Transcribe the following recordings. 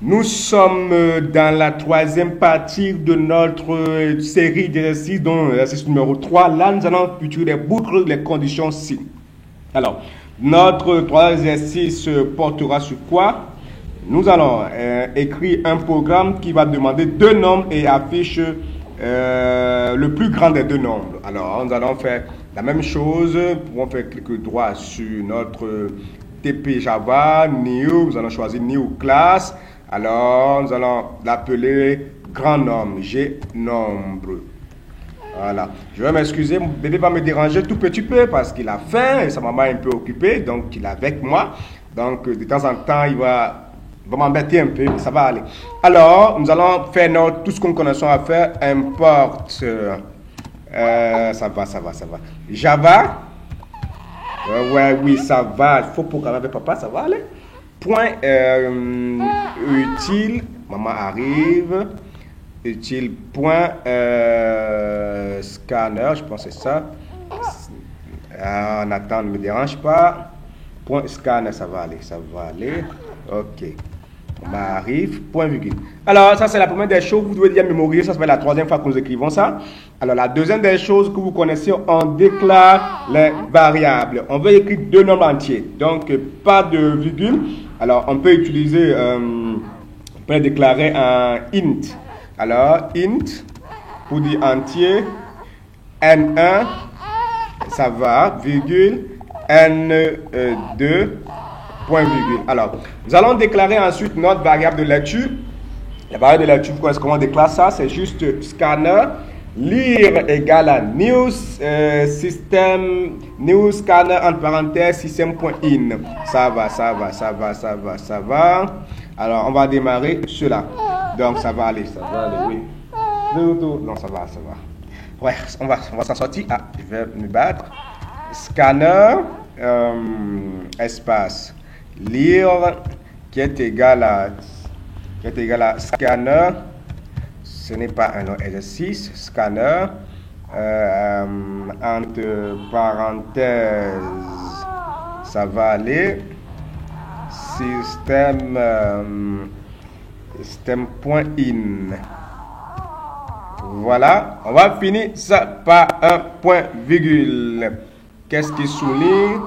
Nous sommes dans la troisième partie de notre série d'exercices, dont l'exercice numéro 3. Là, nous allons utiliser les boucles, les conditions si. Alors, notre troisième exercice portera sur quoi? Nous allons écrire un programme qui va demander deux nombres et affiche le plus grand des deux nombres. Alors, nous allons faire la même chose. Nous pouvons faire clic droit sur notre TP Java, New. Nous allons choisir New Class. Alors, nous allons l'appeler grand nombre, G nombre. Voilà. Je vais m'excuser, mon bébé va me déranger tout petit peu parce qu'il a faim et sa maman est un peu occupée, donc il est avec moi. Donc, de temps en temps, il va m'embêter un peu, mais ça va aller. Alors, nous allons faire tout ce que nous connaissons à faire. Import, ça va. Java. Ouais, oui, ça va. Il faut programmer avec papa, ça va aller. Point utile, maman arrive. Utile point scanner, je pense que c'est ça. Nathan, ne me dérange pas. Point scanner, ça va aller. Ok. Maman arrive, point virgule. Alors, ça c'est la première des choses que vous devez déjà mémoriser. Ça c'est la troisième fois que nous écrivons ça. Alors, la deuxième des choses que vous connaissez, on déclare les variables. On veut écrire deux nombres entiers. Donc, pas de virgule. Alors, on peut utiliser, on peut déclarer un int. Alors, int, pour dire entier, n1, ça va, virgule, n2, point virgule. Alors, nous allons déclarer ensuite notre variable de lecture. La variable de lecture, vous connaissez comment on déclare ça? C'est juste scanner, lire égale à news, news scanner entre parenthèses, system.in. Ça va. Alors, on va démarrer cela. Donc, ça va aller, oui. Non, ça va. Ouais, on va s'en sortir. Ah, je vais me battre. Scanner, espace, lire, qui est égal à scanner. Ce n'est pas un exercice. Scanner, entre parenthèses, ça va aller. System.in. Voilà, on va finir ça par un point virgule. Qu'est-ce qui souligne?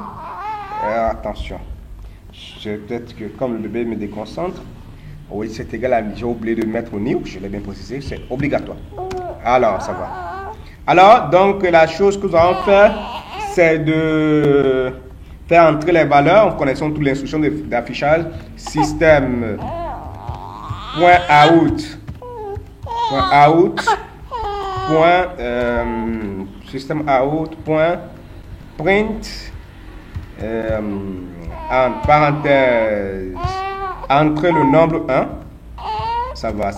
Attention, peut-être que comme le bébé me déconcentre, oui, c'est égal à, j'ai oublié de mettre au new, je l'ai bien précisé, c'est obligatoire. Alors, ça va. Alors, donc, la chose que nous allons faire, c'est de faire entrer les valeurs en connaissant toutes les instructions d'affichage. System .out print en parenthèse entre le nombre 1. Ça va. Ouais.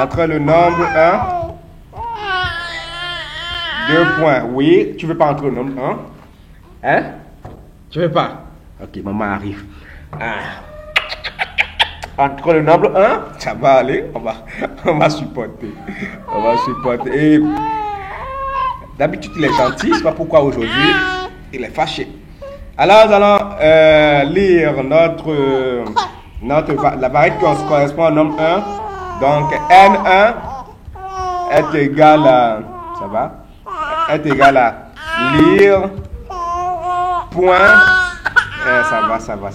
Entre le nombre 1. 2 points. Oui, tu veux pas entrer le nombre 1? Hein? Tu veux pas? Ok, maman arrive. Entre le nombre 1, ça va aller, on va supporter. Et d'habitude, il est gentil, c'est pas pourquoi aujourd'hui, il est fâché. Alors, nous allons lire la variable qui correspond au nombre 1. Donc, N1 est égal à, ça va? Est égal à lire, point, ça va.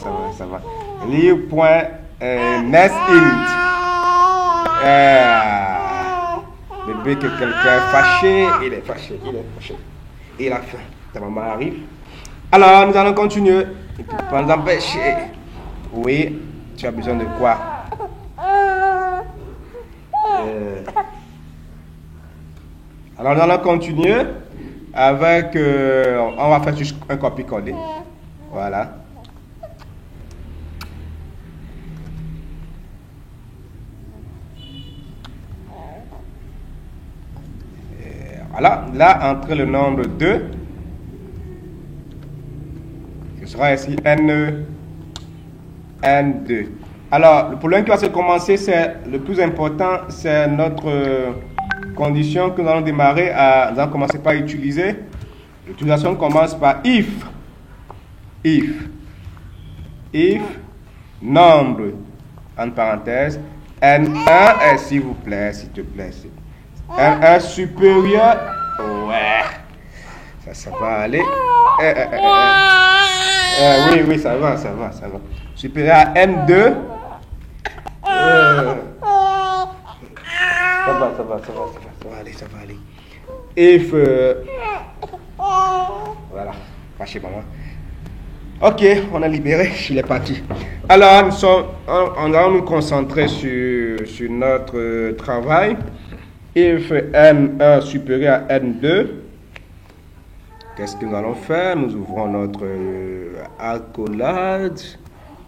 Lire, point, next int. Bébé que quelqu'un est fâché, il est fâché. Il a faim. Ta maman arrive. Alors, nous allons continuer. Il ne peut pas nous empêcher. Oui, tu as besoin de quoi? Alors, nous allons continuer avec, on va faire juste un copier-coller. Voilà. Voilà, là, entre le nombre 2, ce sera ici N2. Alors, le problème qui va se commencer, c'est le plus important, c'est notre condition que nous allons démarrer à, nous allons commencer par utiliser. L'utilisation commence par if nombre, en parenthèse, N1, s'il vous plaît, s'il te plaît, N1 supérieur, ouais, ça va aller, oui, ça va, supérieur à N2, ça va aller, if, voilà, fâchez maman. Ok, on a libéré, il est parti. Alors, on va nous concentrer sur notre travail. If N1 supérieur à N2, qu'est-ce que nous allons faire? Nous ouvrons notre accolade,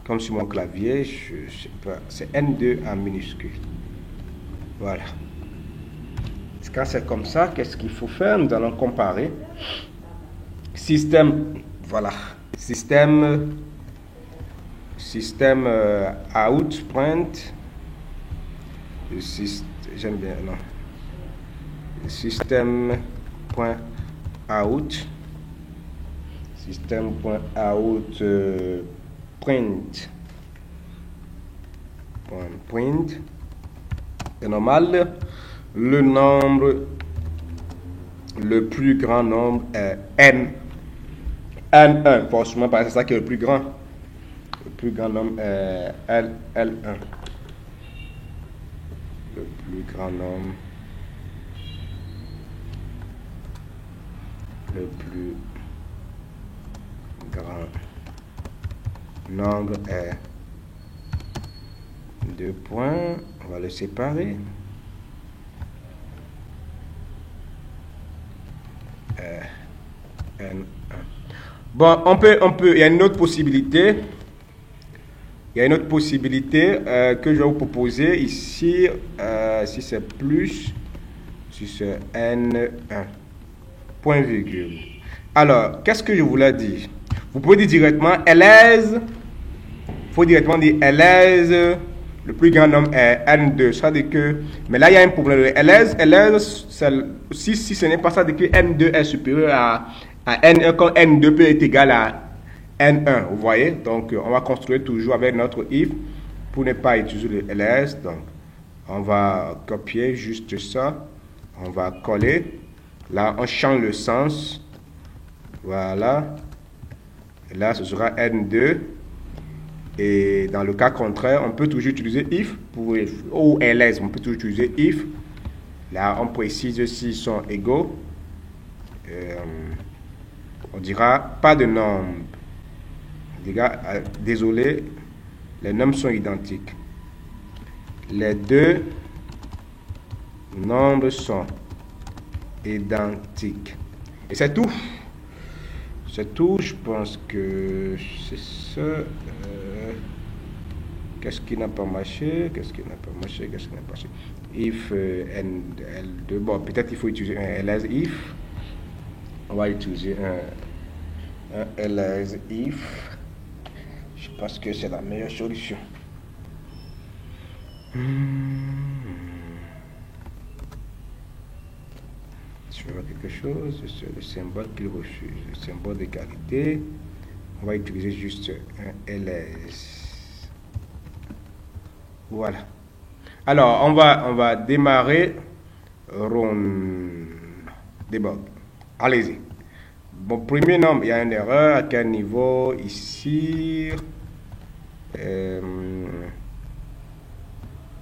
comme sur mon clavier, je sais pas, c'est N2 en minuscule. Voilà. Quand c'est comme ça, qu'est-ce qu'il faut faire? Nous allons comparer. Système, voilà. Système out print. J'aime bien, non. Système.out. Système.out print. Print. C'est normal. Le nombre, le plus grand nombre est N1. Forcément, parce que c'est ça qui est le plus grand. Le plus grand nombre est L1. Le plus grand nombre. Le plus grand nombre est 2 points. On va le séparer. N1. Bon, il y a une autre possibilité. Il y a une autre possibilité que je vais vous proposer ici. Si c'est plus, si c'est N1. Point virgule. Alors, qu'est-ce que je voulais dire? Vous pouvez dire directement LS. Il faut directement dire LS. Le plus grand nombre est N2. Ça veut dire que. Mais là, il y a un problème. LS, si ce n'est pas ça, ça veut dire que N2 est supérieur à N1 quand N2 peut être égal à N1. Vous voyez? Donc, on va construire toujours avec notre if pour ne pas utiliser le LS. Donc, on va copier juste ça. On va coller. Là, on change le sens. Voilà. Et là, ce sera N2. Et dans le cas contraire, on peut toujours utiliser if ou ls. On peut toujours utiliser if. Là, on précise s'ils sont égaux. On dira pas de nombre. On dira, désolé, les nombres sont identiques. Les deux nombres sont identiques. Et c'est tout. C'est tout. Je pense que c'est ça. Qu'est-ce qui n'a pas marché? Qu'est-ce qui n'a pas marché? Qu'est-ce qui n'a pas marché? If L2. Bon, peut-être il faut utiliser un ls if. On va utiliser un ls if. Je pense que c'est la meilleure solution. Je vais voir quelque chose. C'est le symbole qu'il refuse. Le symbole d'égalité. On va utiliser juste un ls. Voilà. Alors, on va démarrer debug. Allez-y. Bon, premier nombre, il y a une erreur. À quel niveau? Ici.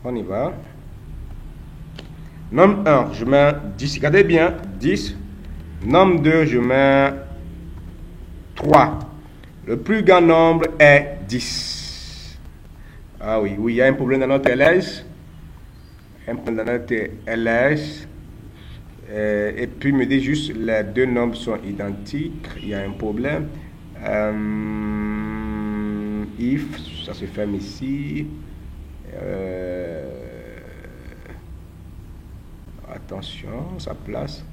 On y va. Nombre 1, je mets 10. Regardez bien. 10. Nombre 2, je mets 3. Le plus grand nombre est 10. Ah oui, il y a un problème dans notre ls. Un problème dans notre ls. Et puis, il me dit juste les deux nombres sont identiques. Il y a un problème. If, ça se ferme ici. Attention, sa place.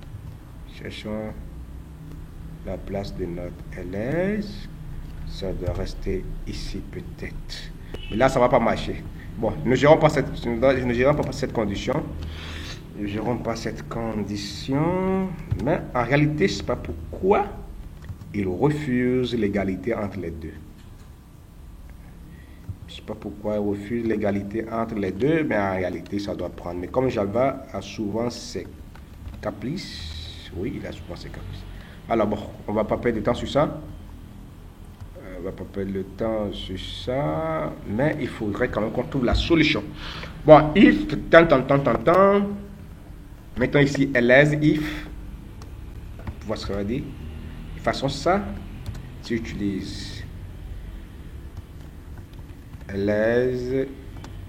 Cherchons la place de notre ls. Ça doit rester ici peut-être. Mais là, ça ne va pas marcher. Bon, ne gérons pas cette condition. Ne gérons pas cette condition. Mais en réalité, je ne sais pas pourquoi il refuse l'égalité entre les deux. Je ne Je sais pas pourquoi il refuse l'égalité entre les deux, mais en réalité, ça doit prendre. Mais comme Java a souvent ses caprices, oui, il a souvent ses caprices. Alors bon, on va pas perdre de temps sur ça. On va pas perdre le temps sur ça, mais il faudrait quand même qu'on trouve la solution. Bon, if, tant. Maintenant ici, else, if. Pour voir ce que ça va dire. De façon ça, si j'utilise else,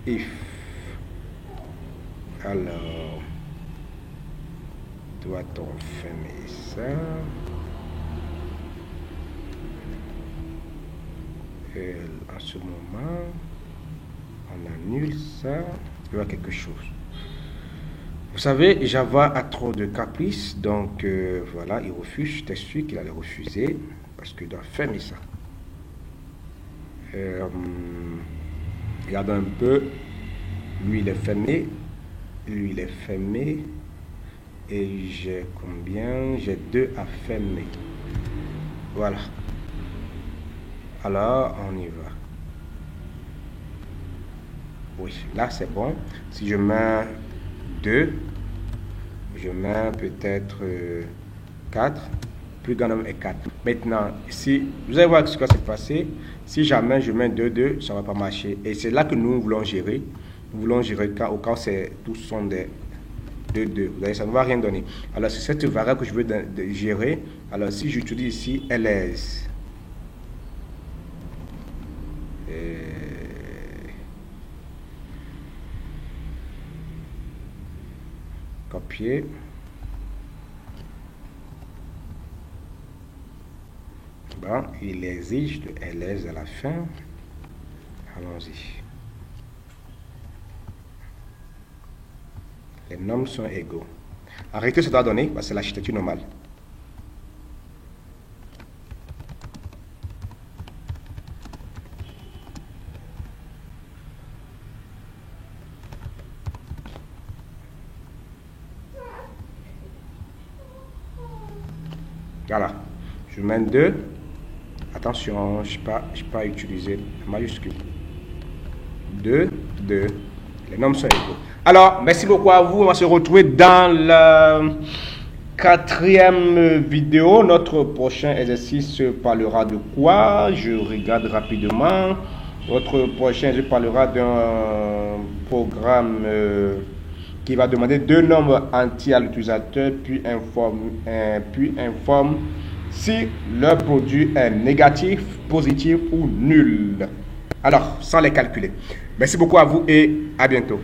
if. Alors, doit-on fermer ça? En ce moment, on annule ça. Il y a quelque chose. Vous savez, Java a trop de caprices, donc voilà, il refuse. J'étais sûr qu'il allait refuser parce qu'il doit fermer ça. Regardons un peu. Lui, il est fermé. Lui, il est fermé. Et j'ai combien? J'ai 2 à fermer. Voilà. Alors, on y va. Oui, là, c'est bon. Si je mets 2, je mets peut-être 4. Plus grand nombre est 4. Maintenant, si vous allez voir ce qui va se passer. Si jamais je mets 2, ça ne va pas marcher. Et c'est là que nous voulons gérer. Nous voulons gérer au cas où tous sont des 2. Vous voyez, ça ne va rien donner. Alors, c'est cette variable que je veux gérer. Alors, si j'utilise ici ls. Copier. Bon, il exige de ls à la fin. Allons-y. Les nombres sont égaux. En réalité, ça doit donner, parce que c'est l'architecture normale. Voilà, je mets 2. Attention, je n'ai pas utilisé la majuscule. 2. Les nombres sont égaux. Alors, merci beaucoup à vous. On va se retrouver dans la 4e vidéo. Notre prochain exercice parlera de quoi? Je regarde rapidement. Notre prochain exercice parlera d'un programme qui va demander 2 nombres entiers à l'utilisateur, puis informe si leur produit est négatif, positif ou nul. Alors, sans les calculer. Merci beaucoup à vous et à bientôt.